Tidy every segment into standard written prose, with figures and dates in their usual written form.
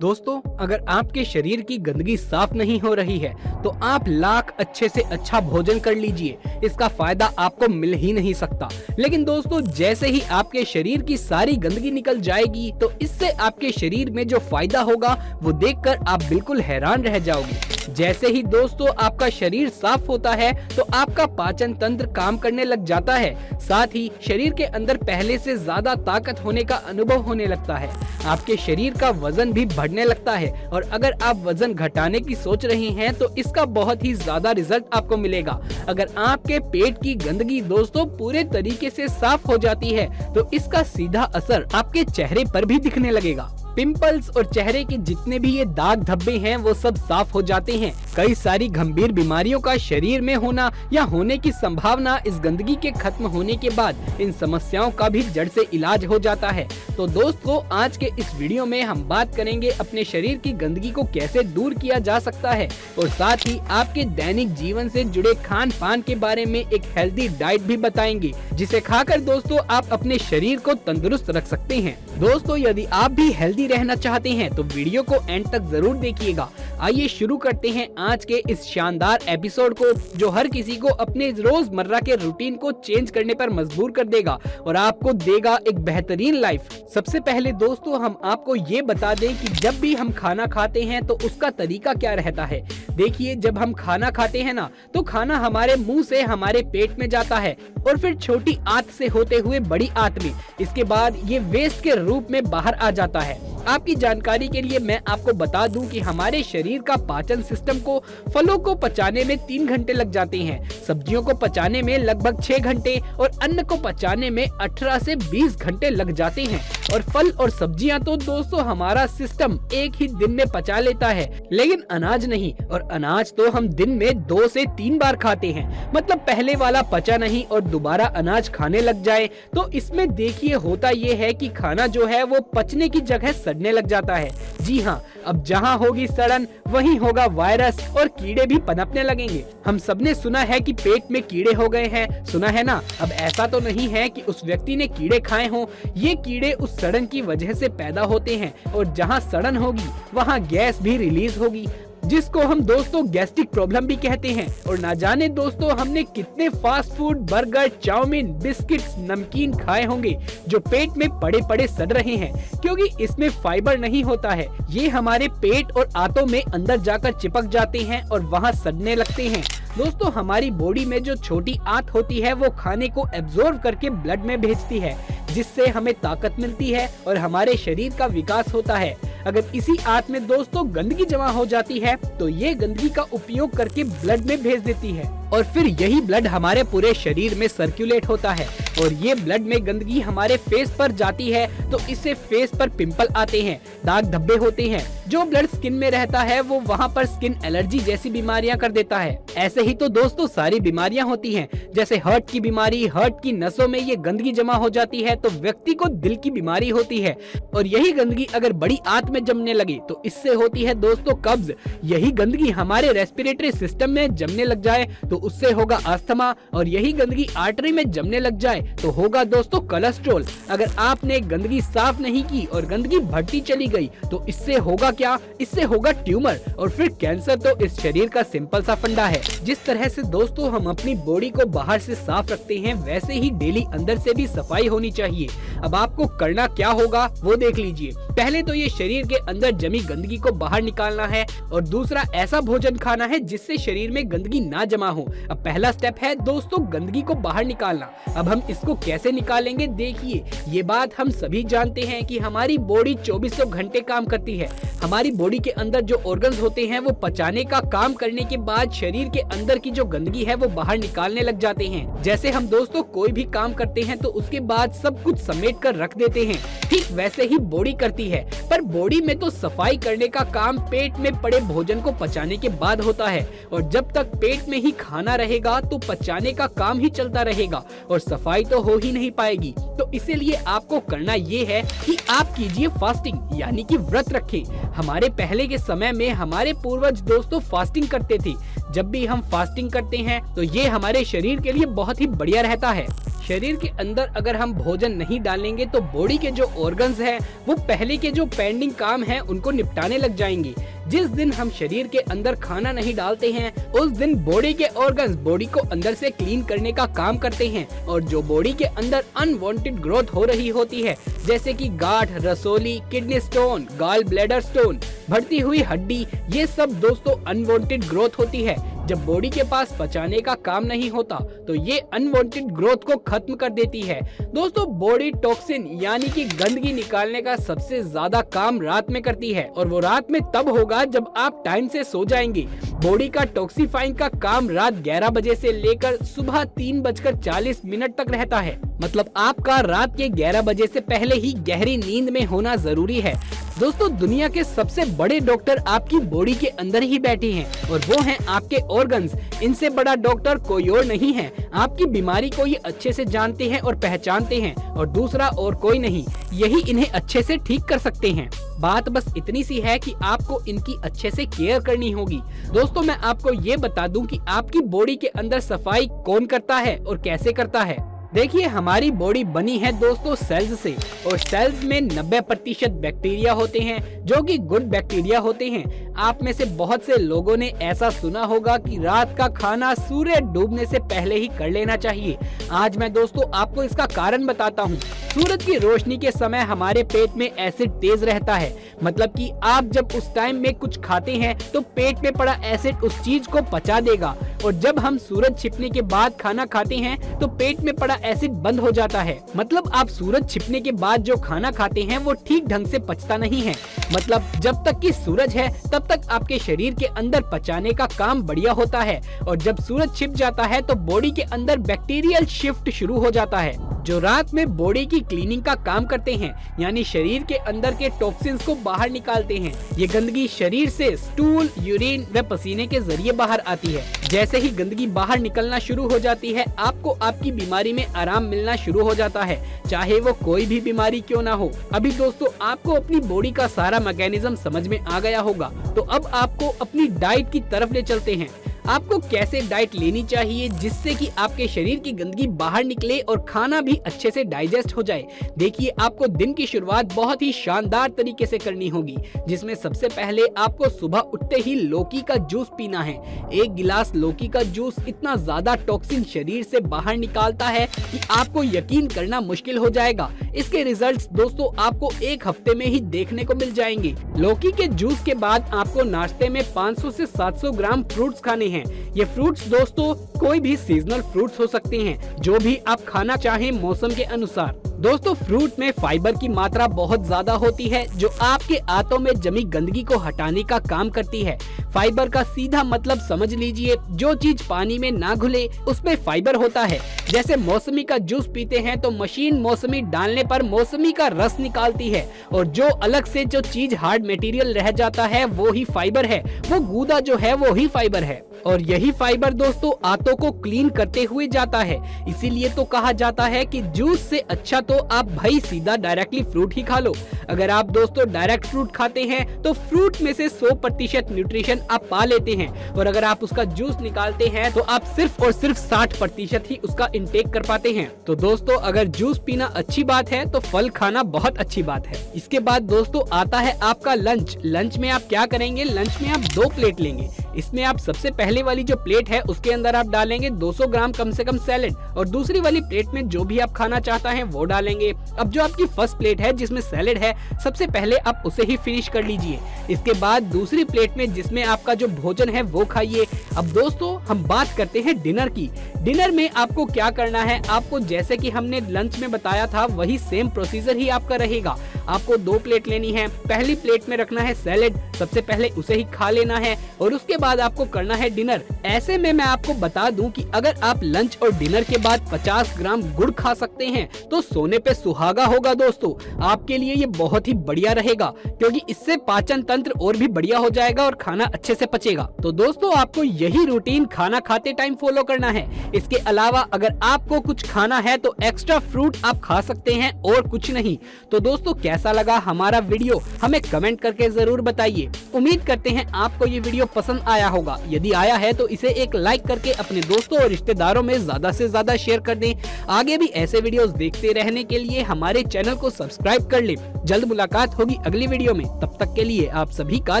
दोस्तों, अगर आपके शरीर की गंदगी साफ नहीं हो रही है तो आप लाख अच्छे से अच्छा भोजन कर लीजिए, इसका फायदा आपको मिल ही नहीं सकता। लेकिन दोस्तों, जैसे ही आपके शरीर की सारी गंदगी निकल जाएगी तो इससे आपके शरीर में जो फायदा होगा वो देखकर आप बिल्कुल हैरान रह जाओगे। जैसे ही दोस्तों आपका शरीर साफ होता है तो आपका पाचन तंत्र काम करने लग जाता है, साथ ही शरीर के अंदर पहले से ज्यादा ताकत होने का अनुभव होने लगता है। आपके शरीर का वजन भी बढ़ने लगता है और अगर आप वजन घटाने की सोच रहे हैं तो इसका बहुत ही ज्यादा रिजल्ट आपको मिलेगा। अगर आपके पेट की गंदगी दोस्तों पूरे तरीके से साफ हो जाती है तो इसका सीधा असर आपके चेहरे पर भी दिखने लगेगा। पिंपल्स और चेहरे के जितने भी ये दाग धब्बे हैं वो सब साफ हो जाते हैं। कई सारी गंभीर बीमारियों का शरीर में होना या होने की संभावना इस गंदगी के खत्म होने के बाद इन समस्याओं का भी जड़ से इलाज हो जाता है। तो दोस्तों, आज के इस वीडियो में हम बात करेंगे अपने शरीर की गंदगी को कैसे दूर किया जा सकता है और साथ ही आपके दैनिक जीवन से जुड़े खान पान के बारे में एक हेल्दी डाइट भी बताएंगे, जिसे खाकर दोस्तों आप अपने शरीर को तंदुरुस्त रख सकते हैं। दोस्तों, यदि आप भी हेल्दी रहना चाहते हैं तो वीडियो को एंड तक जरूर देखिएगा। आइए शुरू करते हैं आज के इस शानदार एपिसोड को, जो हर किसी को अपने रोजमर्रा के रूटीन को चेंज करने पर मजबूर कर देगा और आपको देगा एक बेहतरीन लाइफ। सबसे पहले दोस्तों हम आपको ये बता दें कि जब भी हम खाना खाते हैं तो उसका तरीका क्या रहता है। देखिए, जब हम खाना खाते हैं ना तो खाना हमारे मुंह से हमारे पेट में जाता है और फिर छोटी आंत से होते हुए बड़ी आंत में, इसके बाद ये वेस्ट के रूप में बाहर आ जाता है। आपकी जानकारी के लिए मैं आपको बता दूं कि हमारे शरीर का पाचन सिस्टम को फलों को पचाने में 3 घंटे लग जाते हैं, सब्जियों को पचाने में लगभग 6 घंटे और अन्न को पचाने में 18 से 20 घंटे लग जाते हैं। और फल और सब्जियां तो दोस्तों हमारा सिस्टम एक ही दिन में पचा लेता है, लेकिन अनाज नहीं। और अनाज तो हम दिन में 2 से 3 बार खाते हैं। मतलब पहले वाला पचा नहीं और दोबारा अनाज खाने लग जाए तो इसमें देखिए होता ये है कि खाना जो है वो पचने की जगह सड़ने लग जाता है। जी हाँ, अब जहाँ होगी सड़न वहीं होगा वायरस और कीड़े भी पनपने लगेंगे। हम सबने सुना है कि पेट में कीड़े हो गए हैं, सुना है ना। अब ऐसा तो नहीं है कि उस व्यक्ति ने कीड़े खाए हों, ये कीड़े उस सड़न की वजह से पैदा होते हैं और जहाँ सड़न होगी वहाँ गैस भी रिलीज होगी, जिसको हम दोस्तों गैस्ट्रिक प्रॉब्लम भी कहते हैं। और ना जाने दोस्तों हमने कितने fast food, burger, chow mein, biscuits, namkeen खाए होंगे जो पेट में पड़े पड़े सड़ रहे हैं, क्योंकि इसमें फाइबर नहीं होता है। ये हमारे पेट और आंतों में अंदर जाकर चिपक जाते हैं और वहाँ सड़ने लगते हैं। दोस्तों, हमारी बॉडी में जो छोटी आंत होती है वो खाने को एब्जॉर्ब करके ब्लड में भेजती है, जिससे हमें ताकत मिलती है और हमारे शरीर का विकास होता है। अगर इसी आंत में दोस्तों गंदगी जमा हो जाती है तो ये गंदगी का उपयोग करके ब्लड में भेज देती है और फिर यही ब्लड हमारे पूरे शरीर में सर्कुलेट होता है और ये ब्लड में गंदगी हमारे फेस पर जाती है तो इससे फेस पर पिंपल आते हैं, दाग धब्बे होते हैं। जो ब्लड स्किन में रहता है वो वहाँ पर स्किन एलर्जी जैसी बीमारियां कर देता है। ऐसे ही तो दोस्तों सारी बीमारियां होती हैं, जैसे हार्ट की बीमारी, हार्ट की नसों में ये गंदगी जमा हो जाती है तो व्यक्ति को दिल की बीमारी होती है। और यही गंदगी अगर बड़ी आंत में जमने लगे तो इससे होती है दोस्तों कब्ज। यही गंदगी हमारे रेस्पिरेटरी सिस्टम में जमने लग जाए तो उससे होगा अस्थमा और यही गंदगी आर्टरी में जमने लग जाए तो होगा दोस्तों कोलेस्ट्रॉल। अगर आपने गंदगी साफ नहीं की और गंदगी बढ़ती चली गई तो इससे होगा क्या? इससे होगा ट्यूमर और फिर कैंसर। तो इस शरीर का सिंपल सा फंडा है। जिस तरह से दोस्तों हम अपनी बॉडी को बाहर से साफ रखते हैं वैसे ही डेली अंदर से भी सफाई होनी चाहिए। अब आपको करना क्या होगा वो देख लीजिए। पहले तो ये शरीर के अंदर जमी गंदगी को बाहर निकालना है और दूसरा ऐसा भोजन खाना है जिससे शरीर में गंदगी ना जमा हो। अब पहला स्टेप है दोस्तों गंदगी को बाहर निकालना। अब हम इसको कैसे निकालेंगे? देखिए, ये बात हम सभी जानते हैं कि हमारी बॉडी 2400 घंटे काम करती है। हमारी बॉडी के अंदर जो ऑर्गन्स होते हैं वो पचाने का काम करने के बाद शरीर के अंदर की जो गंदगी है वो बाहर निकालने लग जाते हैं। जैसे हम दोस्तों कोई भी काम करते हैं तो उसके बाद सब कुछ समेट कर रख देते हैं, ठीक वैसे ही बॉडी करती है। पर बॉडी में तो सफाई करने का काम पेट में पड़े भोजन को पचाने के बाद होता है और जब तक पेट में ही खाना रहेगा तो पचाने का काम ही चलता रहेगा और सफाई तो हो ही नहीं पाएगी। तो इसीलिए आपको करना ये है कि आप कीजिए फास्टिंग, यानी कि व्रत रखें। हमारे पहले के समय में हमारे पूर्वज दोस्तों फास्टिंग करते थे। जब भी हम फास्टिंग करते हैं तो ये हमारे शरीर के लिए बहुत ही बढ़िया रहता है। शरीर के अंदर अगर हम भोजन नहीं डालेंगे तो बॉडी के जो ऑर्गन्स हैं वो पहले के जो पेंडिंग काम हैं उनको निपटाने लग जाएंगे। जिस दिन हम शरीर के अंदर खाना नहीं डालते हैं उस दिन बॉडी के ऑर्गन्स बॉडी को अंदर से क्लीन करने का काम करते हैं और जो बॉडी के अंदर अनवांटेड ग्रोथ हो रही होती है जैसे कि गांठ, रसोली, kidney stone, gall bladder stone, बढ़ती हुई हड्डी, ये सब दोस्तों अनवांटेड ग्रोथ होती है। जब बॉडी के पास पचाने का काम नहीं होता तो ये अनवांटेड ग्रोथ को खत्म कर देती है। दोस्तों बॉडी टॉक्सिन यानी कि गंदगी निकालने का सबसे ज्यादा काम रात में करती है और वो रात में तब होगा जब आप टाइम से सो जाएंगे। बॉडी का टॉक्सीफाइंग का काम रात 11 बजे से लेकर सुबह 3:40 तक रहता है। मतलब आपका रात के 11 बजे से पहले ही गहरी नींद में होना जरूरी है। दोस्तों दुनिया के सबसे बड़े डॉक्टर आपकी बॉडी के अंदर ही बैठे हैं और वो हैं आपके ऑर्गन्स। इनसे बड़ा डॉक्टर कोई और नहीं है। आपकी बीमारी को ये अच्छे से जानते हैं और पहचानते हैं और दूसरा और कोई नहीं, यही इन्हें अच्छे से ठीक कर सकते हैं। बात बस इतनी सी है कि आपको इनकी अच्छे से केयर करनी होगी। दोस्तों मैं आपको ये बता दूं कि आपकी बॉडी के अंदर सफाई कौन करता है और कैसे करता है। देखिए हमारी बॉडी बनी है दोस्तों सेल्स से और सेल्स में 90% बैक्टीरिया होते हैं जो कि गुड बैक्टीरिया होते हैं। आप में से बहुत से लोगों ने ऐसा सुना होगा कि रात का खाना सूर्य डूबने से पहले ही कर लेना चाहिए। आज मैं दोस्तों आपको इसका कारण बताता हूँ। सूरज की रोशनी के समय हमारे पेट में एसिड तेज रहता है। मतलब कि आप जब उस टाइम में कुछ खाते हैं तो पेट में पड़ा एसिड उस चीज को पचा देगा और जब हम सूरज छिपने के बाद खाना खाते हैं तो पेट में पड़ा एसिड बंद हो जाता है। मतलब आप सूरज छिपने के बाद जो खाना खाते हैं वो ठीक ढंग से पचता नहीं है। मतलब जब तक कि सूरज है तब तक आपके शरीर के अंदर पचाने का काम बढ़िया होता है और जब सूरज छिप जाता है तो बॉडी के अंदर बैक्टीरियल शिफ्ट शुरू हो जाता है जो रात में बॉडी की क्लीनिंग का काम करते हैं, यानी शरीर के अंदर के टॉक्सिन्स को बाहर निकालते हैं। ये गंदगी शरीर से स्टूल, यूरिन व पसीने के जरिए बाहर आती है। जैसे ही गंदगी बाहर निकलना शुरू हो जाती है आपको आपकी बीमारी में आराम मिलना शुरू हो जाता है, चाहे वो कोई भी बीमारी क्यों ना हो। अभी दोस्तों आपको अपनी बॉडी का सारा मैकेनिज्म समझ में आ गया होगा, तो अब आपको अपनी डाइट की तरफ ले चलते हैं। आपको कैसे डाइट लेनी चाहिए जिससे कि आपके शरीर की गंदगी बाहर निकले और खाना भी अच्छे से डाइजेस्ट हो जाए। देखिए आपको दिन की शुरुआत बहुत ही शानदार तरीके से करनी होगी, जिसमें सबसे पहले आपको सुबह उठते ही लौकी का जूस पीना है। 1 गिलास लौकी का जूस इतना ज्यादा टॉक्सिन शरीर से बाहर निकालता है कि आपको यकीन करना मुश्किल हो जाएगा। इसके रिजल्ट्स दोस्तों आपको 1 हफ्ते में ही देखने को मिल जाएंगे। लौकी के जूस के बाद आपको नाश्ते में 500 से 700 ग्राम फ्रूट्स खाने हैं। ये फ्रूट्स दोस्तों कोई भी सीजनल फ्रूट्स हो सकते हैं, जो भी आप खाना चाहें मौसम के अनुसार। दोस्तों फ्रूट में फाइबर की मात्रा बहुत ज्यादा होती है जो आपके आंतों में जमी गंदगी को हटाने का काम करती है। फाइबर का सीधा मतलब समझ लीजिए, जो चीज पानी में ना घुले उसमें फाइबर होता है। जैसे मौसमी का जूस पीते हैं तो मशीन मौसमी डालने पर मौसमी का रस निकालती है और जो अलग से जो चीज हार्ड मटेरियल रह जाता है वो ही फाइबर है, वो गूदा जो है वो ही फाइबर है। और यही फाइबर दोस्तों आंतों को क्लीन करते हुए जाता है। इसीलिए तो कहा जाता है कि जूस से अच्छा तो आप भाई सीधा डायरेक्टली फ्रूट ही खा लो। अगर आप दोस्तों डायरेक्ट फ्रूट खाते हैं तो फ्रूट में से 100% न्यूट्रिशन आप पा लेते हैं और अगर आप उसका जूस निकालते हैं तो आप सिर्फ और सिर्फ 60% ही उसका इंटेक कर पाते हैं। तो दोस्तों अगर जूस पीना अच्छी बात है तो फल खाना बहुत अच्छी बात है। इसके बाद दोस्तों आता है आपका लंच। लंच में आप क्या करेंगे? लंच में आप 2 प्लेट लेंगे। इसमें आप सबसे पहले वाली जो प्लेट है उसके अंदर आप डालेंगे 200 ग्राम कम से कम सैलेड और दूसरी वाली प्लेट में जो भी आप खाना चाहता है वो डालेंगे। अब जो आपकी फर्स्ट प्लेट है जिसमें सैलेड है, सबसे पहले आप उसे ही फिनिश कर लीजिए। इसके बाद दूसरी प्लेट में जिसमें आपका जो भोजन है वो खाइए। अब दोस्तों हम बात करते हैं डिनर की। डिनर में आपको क्या करना है? आपको जैसे कि हमने लंच में बताया था वही सेम प्रोसीजर ही आपका रहेगा। आपको 2 प्लेट लेनी है। पहली प्लेट में रखना है सैलेड, सबसे पहले उसे ही खा लेना है और उसके बाद आपको करना है डिनर। ऐसे में मैं आपको बता दूं कि अगर आप लंच और डिनर के बाद 50 ग्राम गुड़ खा सकते हैं तो सोने पे सुहागा होगा दोस्तों। आपके लिए ये बहुत ही बढ़िया रहेगा क्योंकि इससे पाचन तंत्र और भी बढ़िया हो जाएगा और खाना अच्छे से पचेगा। तो दोस्तों आपको यही रूटीन खाना खाते टाइम फॉलो करना है। इसके अलावा अगर आपको कुछ खाना है तो एक्स्ट्रा फ्रूट आप खा सकते हैं और कुछ नहीं। तो दोस्तों कैसा लगा हमारा वीडियो हमें कमेंट करके जरूर बताइए। उम्मीद करते हैं आपको ये वीडियो पसंद आया होगा। यदि आया है तो इसे एक लाइक करके अपने दोस्तों और रिश्तेदारों में ज्यादा से ज्यादा शेयर कर दें। आगे भी ऐसे वीडियोस देखते रहने के लिए हमारे चैनल को सब्सक्राइब कर लें। जल्द मुलाकात होगी अगली वीडियो में, तब तक के लिए आप सभी का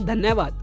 धन्यवाद।